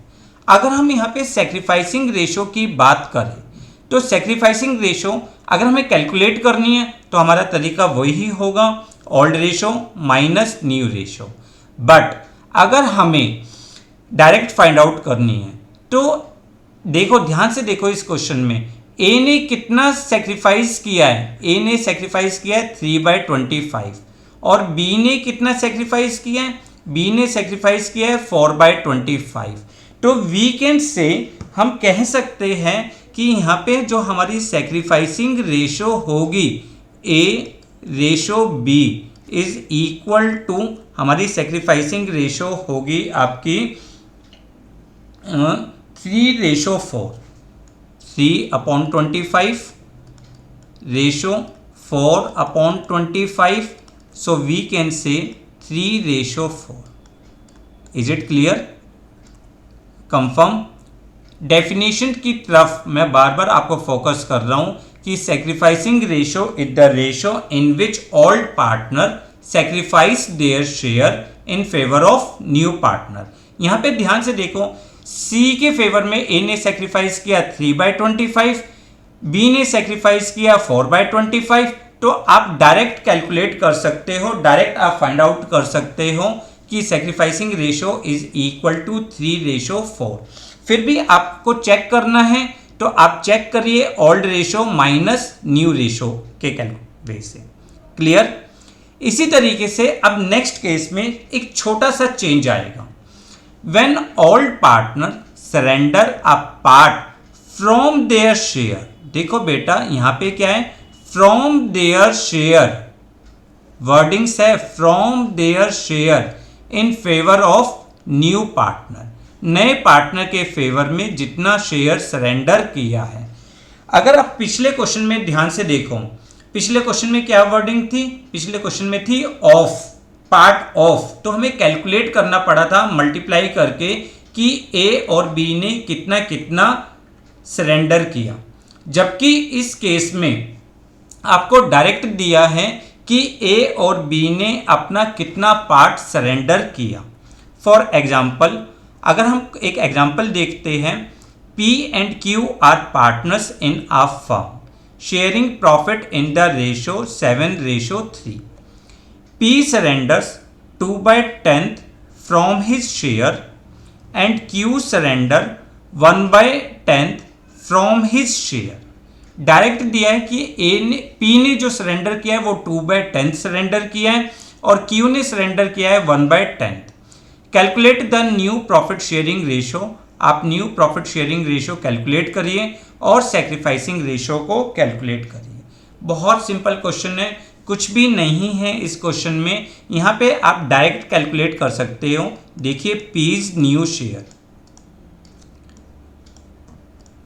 अगर हम यहाँ पे सेक्रीफाइसिंग रेशो की बात करें, तो सेक्रीफाइसिंग रेशो अगर हमें कैलकुलेट करनी है तो हमारा तरीका वही होगा, old ratio minus new ratio. But अगर हमें डायरेक्ट फाइंड आउट करनी है, तो देखो ध्यान से देखो, इस क्वेश्चन में ए ने कितना सेक्रीफाइस किया है, ए ने सेक्रीफाइस किया है 3/25 और बी ने कितना सेक्रीफाइस किया है, बी ने सेक्रीफाइस किया है 4/25। तो वी कैन से, हम कह सकते हैं कि यहाँ पे जो हमारी सेक्रीफाइसिंग रेशो होगी A ratio B is equal to, हमारी सेक्रीफाइसिंग रेशो होगी आपकी 3/4, 3/25 ratio 4/25। So we can say 3/4। Is it clear. Confirm. Definition की तरफ मैं बार बार आपको फोकस कर रहा हूं कि sacrificing ratio is the ratio in which old partner sacrifice their share in favour of new partner. यहां पे ध्यान से देखो, सी के फेवर में ए ने सेक्रीफाइस किया 3/25, बी ने सेक्रीफाइस किया 4/25, तो आप डायरेक्ट कैलकुलेट कर सकते हो, डायरेक्ट आप फाइंड आउट कर सकते हो कि sacrificing ratio is equal to 3/4। फिर भी आपको चेक करना है तो आप चेक करिए old ratio minus new ratio के कैलकुलेट से। क्लियर। इसी तरीके से अब नेक्स्ट केस में एक छोटा सा चेंज आएगा। When all partner surrender a part from their share. देखो बेटा यहां पे क्या है, फ्रॉम देयर शेयर, वर्डिंग्स है from their share in favour of new partner, नए पार्टनर के फेवर में जितना शेयर सरेंडर किया है। अगर आप पिछले क्वेश्चन में ध्यान से देखो, पिछले क्वेश्चन में क्या वर्डिंग थी, पिछले क्वेश्चन में थी ऑफ, पार्ट ऑफ, तो हमें कैलकुलेट करना पड़ा था मल्टीप्लाई करके कि ए और बी ने कितना कितना सरेंडर किया, जबकि इस केस में आपको डायरेक्ट दिया है कि ए और बी ने अपना कितना पार्ट सरेंडर किया। फॉर एग्जाम्पल, अगर हम एक एग्जाम्पल देखते हैं, P and Q are partners in a firm, sharing profit in the ratio 7:3. P surrenders 2/10 from his share and Q surrender 1/10 from his share. Direct दिया है कि P ने जो सरेंडर किया है वो 2/10 सरेंडर किया है और Q ने सरेंडर किया है 1/10। Calculate the new profit sharing ratio, आप new profit sharing ratio calculate करिए और सैक्रिफाइसिंग रेशो को कैलकुलेट करिए। बहुत सिंपल क्वेश्चन है, कुछ भी नहीं है इस क्वेश्चन में, यहाँ पे आप डायरेक्ट कैलकुलेट कर सकते हो। देखिए P's new share,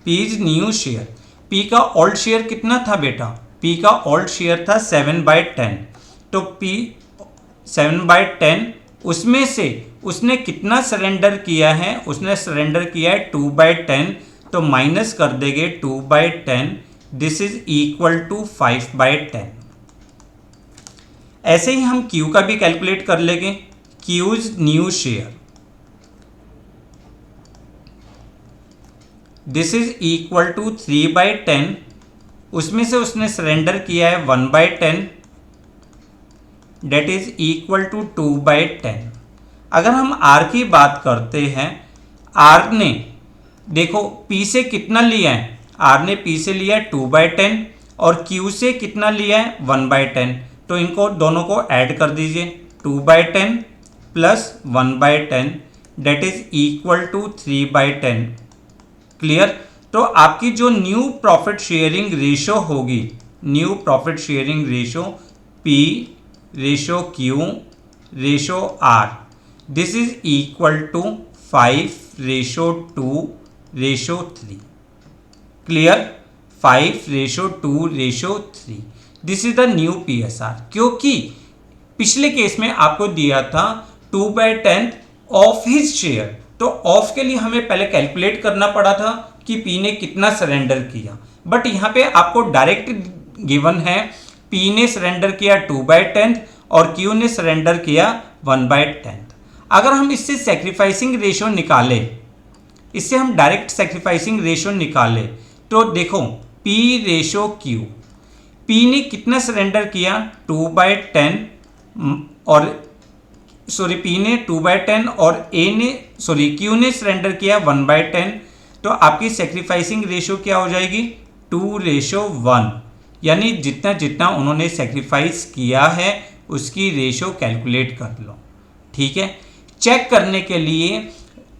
P's new share, P का ओल्ड शेयर कितना था बेटा, पी का ओल्ड शेयर था 7/10, तो पी 7/10 उसमें से उसने कितना सरेंडर किया है, उसने सरेंडर किया है 2/10, तो माइनस कर देंगे 2/10, दिस इज इक्वल टू 5/10। ऐसे ही हम Q का भी कैलकुलेट कर लेंगे, Q's new share, this is equal to 3/10, उसमें से उसने सरेंडर किया है 1/10, डेट इज इक्वल टू 2/10। अगर हम R की बात करते हैं, R ने देखो P से कितना लिया है, R ने P से लिया है 2/10 और Q से कितना लिया है 1/10, तो इनको दोनों को ऐड कर दीजिए, 2/10 plus 1/10 that is equal to 3/10। Clear? तो आपकी जो न्यू प्रॉफिट शेयरिंग रेशो होगी, new profit sharing ratio P ratio Q ratio R, this is equal to 5:2:3। Clear? 5:2:3, this is the new PSR। क्योंकि पिछले केस में आपको दिया था 2/10 ऑफ हिज शेयर, तो ऑफ के लिए हमें पहले कैलकुलेट करना पड़ा था कि P ने कितना सरेंडर किया, बट यहाँ पे आपको डायरेक्ट गिवन है P ने सरेंडर किया 2/10 और Q ने सरेंडर किया 1/10। अगर हम इससे सैक्रिफाइसिंग रेशो निकालें, इससे हम डायरेक्ट सैक्रिफाइसिंग रेशो निकालें, तो देखो P रेशो Q, P ने कितना सरेंडर किया 2/10 और P ने 2/10 और Q ने सरेंडर किया 1/10, तो आपकी सैक्रिफाइसिंग रेशो क्या हो जाएगी 2:1, यानी जितना जितना उन्होंने सैक्रिफाइस किया है उसकी रेशो कैलकुलेट कर लो। ठीक है, चेक करने के लिए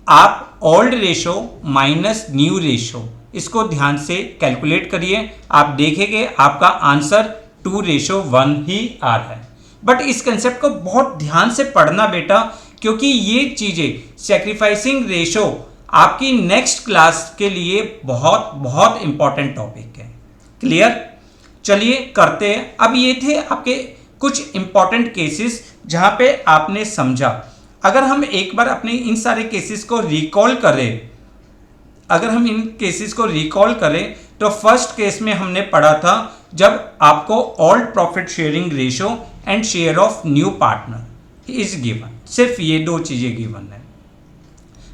आप old ratio minus new ratio, इसको ध्यान से कैलकुलेट करिए, आप देखेंगे आपका आंसर 2:1 ही आ रहा है। बट इस कंसेप्ट को बहुत ध्यान से पढ़ना बेटा, क्योंकि ये चीजें सैक्रिफाइसिंग रेशो आपकी नेक्स्ट क्लास के लिए बहुत बहुत इंपॉर्टेंट टॉपिक है। क्लियर? चलिए करते हैं। अब ये थे आपके कुछ इंपॉर्टेंट केसेस जहां पे आपने समझा। अगर हम एक बार अपने इन सारे केसेस को रिकॉल करें, अगर हम इन केसेस को रिकॉल करें, तो फर्स्ट केस में हमने पढ़ा था जब आपको old profit sharing ratio and share of new partner is given, सिर्फ ये दो चीजें गिवन है।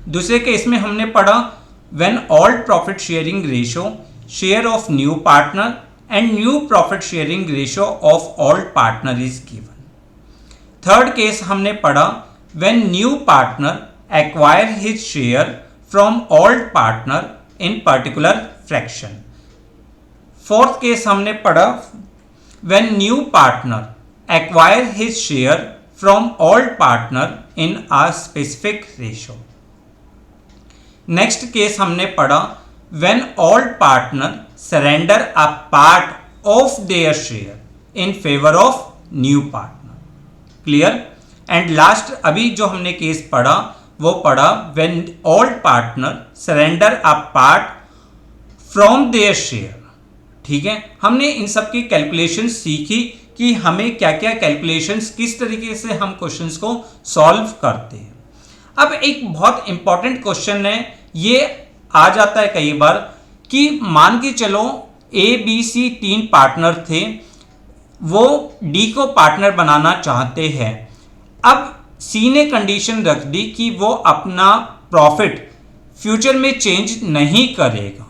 दूसरे केस में हमने पढ़ा when old profit sharing ratio, share of new partner and new profit sharing ratio of old partner is given. Third case हमने पढ़ा when new partner acquire his share from old partner in particular fraction। Fourth case हमने पढ़ा when new partner acquire his share from old partner in a specific ratio। Next case हमने पढ़ा when all partner surrender a part of their share in favour of new partner. Clear. And last अभी जो हमने case पढ़ा वो पढ़ा when all partner surrender a part from their share. ठीक है, हमने इन सब की कैलकुलेशन सीखी कि हमें क्या क्या कैलकुलेशंस, किस तरीके से हम क्वेश्चंस को सॉल्व करते हैं। अब एक बहुत इंपॉर्टेंट क्वेश्चन है, ये आ जाता है कई बार कि मान के चलो ए बी सी 3 पार्टनर थे, वो डी को पार्टनर बनाना चाहते हैं। अब सी ने कंडीशन रख दी कि वो अपना प्रॉफिट फ्यूचर में चेंज नहीं करेगा।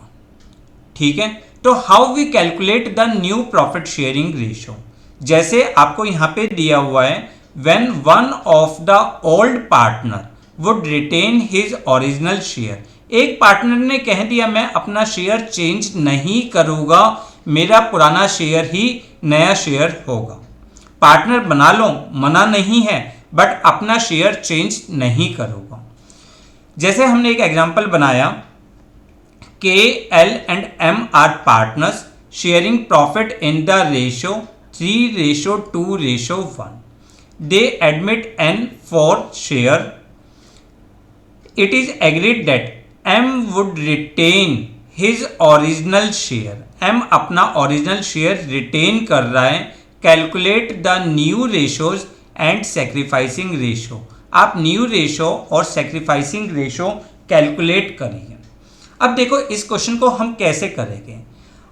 ठीक है, तो how we calculate the new profit sharing ratio. जैसे आपको यहां पे दिया हुआ है when one of the old partner would retain his original share. एक पार्टनर ने कह दिया मैं अपना शेयर चेंज नहीं करूंगा, मेरा पुराना शेयर ही नया शेयर होगा। पार्टनर बना लो, मना नहीं है, बट अपना शेयर चेंज नहीं करूंगा। जैसे हमने एक एग्जांपल बनाया, K L and M are partners sharing profit in the ratio 3:2:1। They admit N for share. It is agreed that M would retain his original share. M अपना original share retain कर रहा है। Calculate the new ratios and sacrificing ratio. आप new ratio और sacrificing ratio calculate करिए। अब देखो इस क्वेश्चन को हम कैसे करेंगे।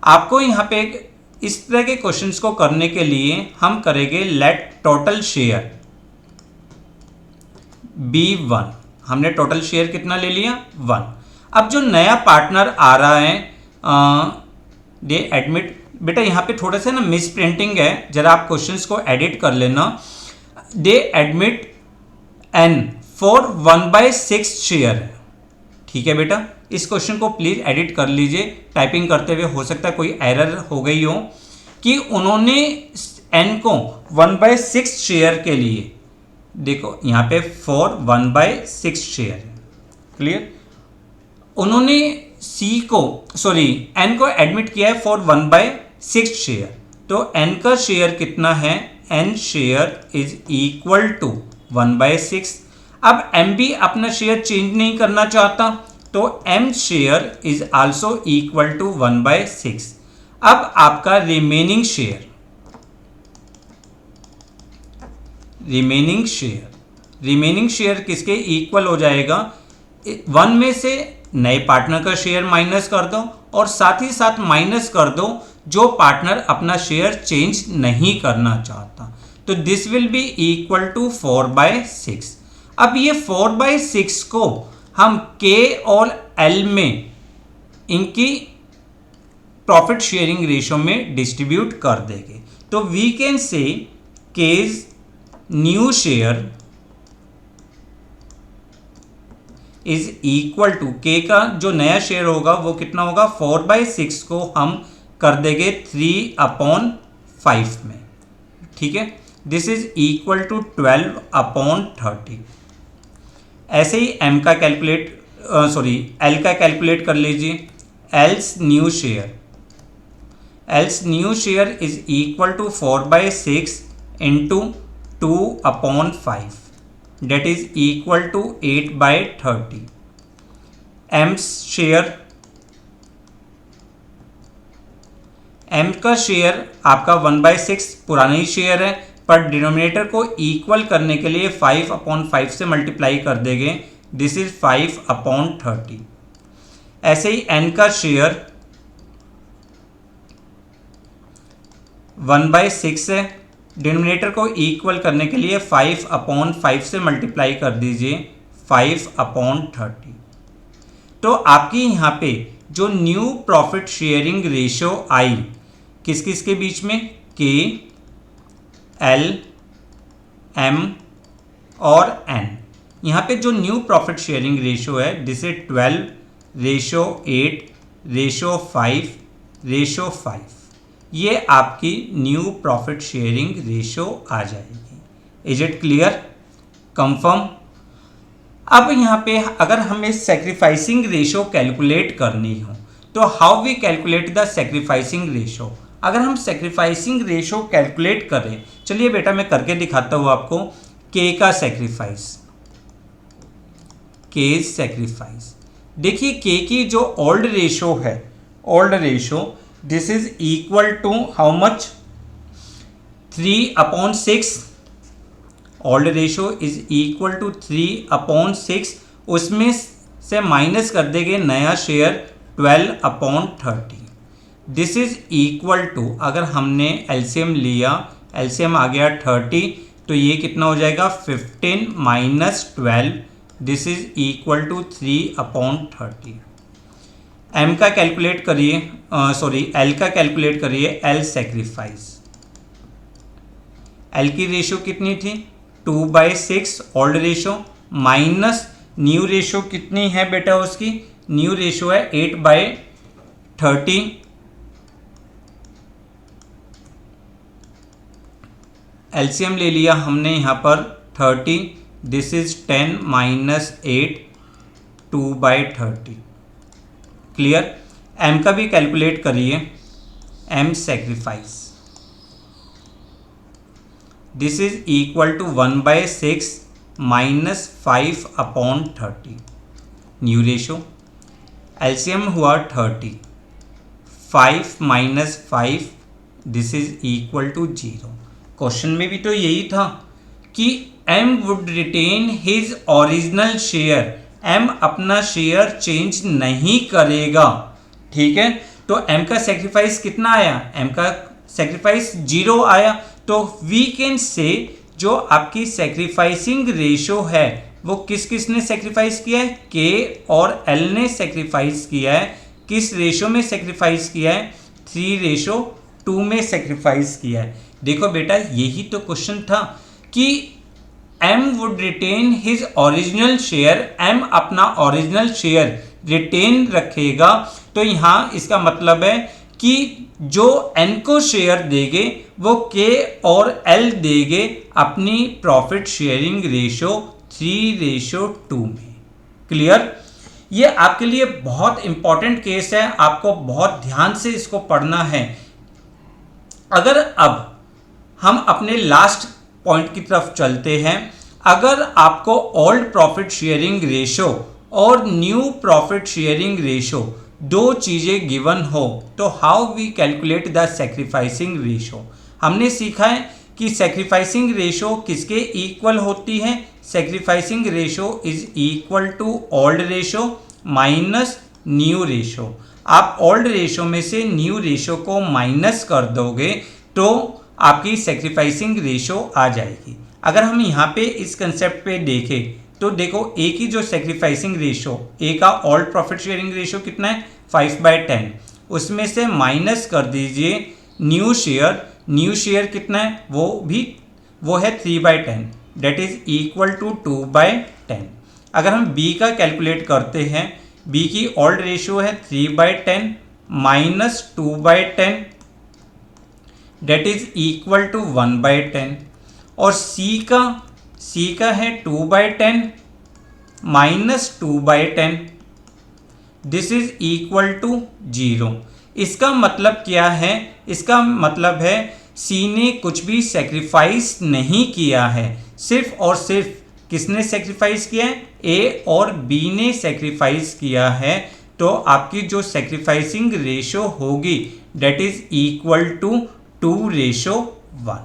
आपको यहाँ पे इस तरह के क्वेश्चंस को करने के लिए हम करेंगे लेट टोटल शेयर B1। हमने टोटल शेयर कितना ले लिया 1। अब जो नया पार्टनर आ रहा है दे एडमिट, बेटा यहाँ पे थोड़ा सा ना मिस प्रिंटिंग है, जरा आप क्वेश्चंस को एडिट कर लेना। They admit N for 1/6 share है। ठीक है बेटा, इस क्वेश्चन को प्लीज एडिट कर लीजिए। टाइपिंग करते हुए हो सकता है कोई एरर हो गई हो कि उन्होंने एन को 1/6 शेयर के लिए, देखो यहाँ पे फॉर 1/6 शेयर है। क्लियर। उन्होंने सी को एन को एडमिट किया है फॉर 1/6 शेयर। तो एन का शेयर कितना है, N share is equal to 1/6। अब एम भी अपना शेयर चेंज नहीं करना चाहता, तो M share is also equal to 1/6। अब आपका रिमेनिंग शेयर किसके इक्वल हो जाएगा, 1 में से नए पार्टनर का शेयर माइनस कर दो और साथ ही साथ माइनस कर दो जो पार्टनर अपना शेयर चेंज नहीं करना चाहता। तो this will be equal to 4/6। अब ये 4/6 को हम के और एल में इनकी प्रॉफिट शेयरिंग रेशियो में डिस्ट्रीब्यूट कर देंगे। तो we can say K's new share is equal to, K का जो नया शेयर होगा वो कितना होगा, 4/6 को हम कर देंगे 3/5 में। ठीक है, दिस इज इक्वल टू 12/30। ऐसे ही एम का कैलकुलेट एल का कैलकुलेट कर लीजिए। L's new share is equal to 4/6 into 2/5, that is equal to 8/30। M का शेयर आपका 1/6 पुराना ही शेयर है, पर डिनोमिनेटर को इक्वल करने के लिए 5/5 से मल्टीप्लाई कर देंगे। This is 5/30। ऐसे ही एन का शेयर 1/6 है, डिनोमिनेटर को इक्वल करने के लिए 5/5 से मल्टीप्लाई कर दीजिए, 5/30। तो आपकी यहाँ पे जो न्यू प्रॉफिट शेयरिंग रेशियो आई किस किस के बीच में, के एल एम और एन। यहाँ पे जो न्यू प्रॉफिट शेयरिंग रेशियो है दिस इज 12:8:5:5। ये आपकी न्यू प्रॉफिट शेयरिंग रेशियो आ जाएगी। Is it clear, confirm. अब यहाँ पे अगर हमें सेक्रीफाइसिंग रेशो कैलकुलेट करनी हो तो how we calculate the sacrificing ratio. अगर हम सेक्रीफाइसिंग रेशो कैलकुलेट करें, चलिए बेटा मैं करके दिखाता हूँ आपको। के का सेक्रीफाइस, के सेक्रीफाइस, देखिए के की जो ओल्ड रेशो है, old ratio, this is equal to how much, 3/6। Old ratio is equal to 3/6, उसमें से माइनस कर देंगे नया share 12/30। This is equal to, अगर हमने एलसीएम लिया, एलसीएम आ गया 30, तो ये कितना हो जाएगा 15 minus 12, this is equal to 3/30। M का कैलकुलेट करिए, सॉरी एल का कैलकुलेट करिए, एल सेक्रीफाइस। एल की रेशो कितनी थी 2/6 old ratio, minus new ratio कितनी है बेटा उसकी, न्यू रेशो है 8/30। एलसीएम ले लिया हमने यहाँ पर 30, this is 10 minus 8, 2/30। Clear. M का भी कैलकुलेट करिए, M sacrifice, this is equal to 1/6 minus 5/30। New ratio, LCM हुआ 30, 5 minus 5, this is equal to 0। Question में भी तो यही था कि M would retain his original share, M अपना शेयर चेंज नहीं करेगा, ठीक है। तो एम का सेक्रीफाइस कितना आया, एम का सेक्रीफाइस 0 आया। तो वी कैन से जो आपकी सेक्रीफाइसिंग रेशो है वो किस किस ने सेक्रीफाइस किया है, के और एल ने सेक्रीफाइस किया है। किस रेशो में सेक्रीफाइस किया है, 3:2 में सेक्रीफाइस किया है। देखो बेटा यही तो क्वेश्चन था कि M would retain his original share, M अपना ओरिजिनल शेयर रिटेन रखेगा। तो यहाँ इसका मतलब है कि जो एन को शेयर देंगे वो के और एल देंगे अपनी प्रॉफिट शेयरिंग रेशो 3:2 में। क्लियर। ये आपके लिए बहुत इंपॉर्टेंट केस है, आपको बहुत ध्यान से इसको पढ़ना है। अगर अब हम अपने लास्ट पॉइंट की तरफ चलते हैं, अगर आपको ओल्ड प्रॉफिट शेयरिंग रेशो और न्यू प्रॉफिट शेयरिंग रेशो दो चीजें गिवन हो तो how we calculate the sacrificing ratio. हमने सीखा है कि सेक्रीफाइसिंग रेशो किसके इक्वल होती है, sacrificing ratio is equal to old ratio minus new ratio. आप ओल्ड रेशो में से न्यू रेशो को माइनस कर दोगे तो आपकी सेक्रीफाइसिंग रेशो आ जाएगी। अगर हम यहाँ पे इस कंसेप्ट पे देखें तो देखो ए की जो सेक्रीफाइसिंग रेशो, ए का ओल्ड प्रॉफिट शेयरिंग रेशो कितना है 5/10, उसमें से माइनस कर दीजिए न्यू शेयर, न्यू शेयर कितना है वो है 3/10, डेट इज इक्वल टू 2/10। अगर हम बी का कैलकुलेट करते हैं, बी की ओल्ड रेशो है 3/10 minus 2/10, that is equal to 1/10। और सी का है 2/10 minus 2/10, this is equal to 0। इसका मतलब क्या है, इसका मतलब है सी ने कुछ भी सेक्रीफाइस नहीं किया है, सिर्फ और सिर्फ किसने सेक्रीफाइस किया है, ए और बी ने सेक्रीफाइस किया है। तो आपकी जो सेक्रीफाइसिंग रेशो होगी that is equal to 2:1।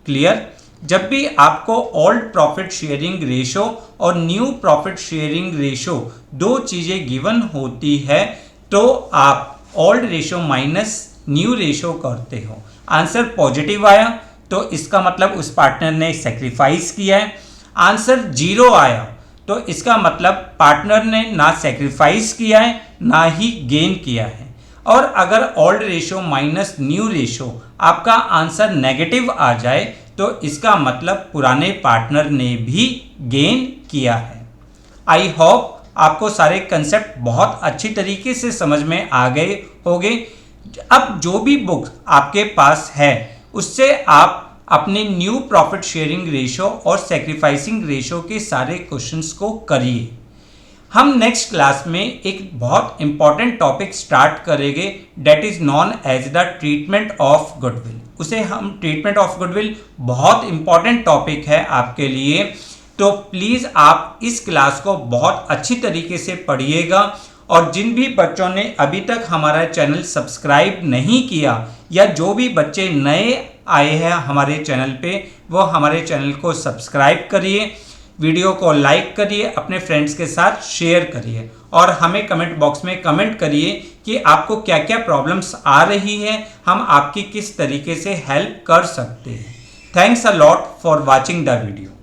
Clear. जब भी आपको ओल्ड प्रॉफिट शेयरिंग रेशो और न्यू प्रॉफिट शेयरिंग रेशो दो चीजें गिवन होती है तो आप old ratio minus new ratio करते हो। आंसर पॉजिटिव आया तो इसका मतलब उस पार्टनर ने सेक्रीफाइस किया है। आंसर 0 आया तो इसका मतलब पार्टनर ने ना सेक्रीफाइस किया है ना ही गेन किया है। और अगर old ratio minus new ratio आपका आंसर नेगेटिव आ जाए तो इसका मतलब पुराने पार्टनर ने भी गेन किया है। आई होप आपको सारे कंसेप्ट बहुत अच्छी तरीके से समझ में आ गए होंगे। अब जो भी बुक आपके पास है उससे आप अपने न्यू प्रॉफिट शेयरिंग रेशो और सैक्रिफाइसिंग रेशो के सारे क्वेश्चंस को करिए। हम नेक्स्ट क्लास में एक बहुत इंपॉर्टेंट टॉपिक स्टार्ट करेंगे, that is known as the treatment of goodwill. उसे हम ट्रीटमेंट ऑफ गुडविल बहुत इंपॉर्टेंट टॉपिक है आपके लिए, तो प्लीज़ आप इस क्लास को बहुत अच्छी तरीके से पढ़िएगा। और जिन भी बच्चों ने अभी तक हमारा चैनल सब्सक्राइब नहीं किया या जो भी बच्चे नए आए हैं हमारे चैनल पे, वो हमारे चैनल को सब्सक्राइब करिए, वीडियो को लाइक करिए, अपने फ्रेंड्स के साथ शेयर करिए और हमें कमेंट बॉक्स में कमेंट करिए कि आपको क्या क्या प्रॉब्लम्स आ रही हैं, हम आपकी किस तरीके से हेल्प कर सकते हैं। Thanks a lot for watching the video.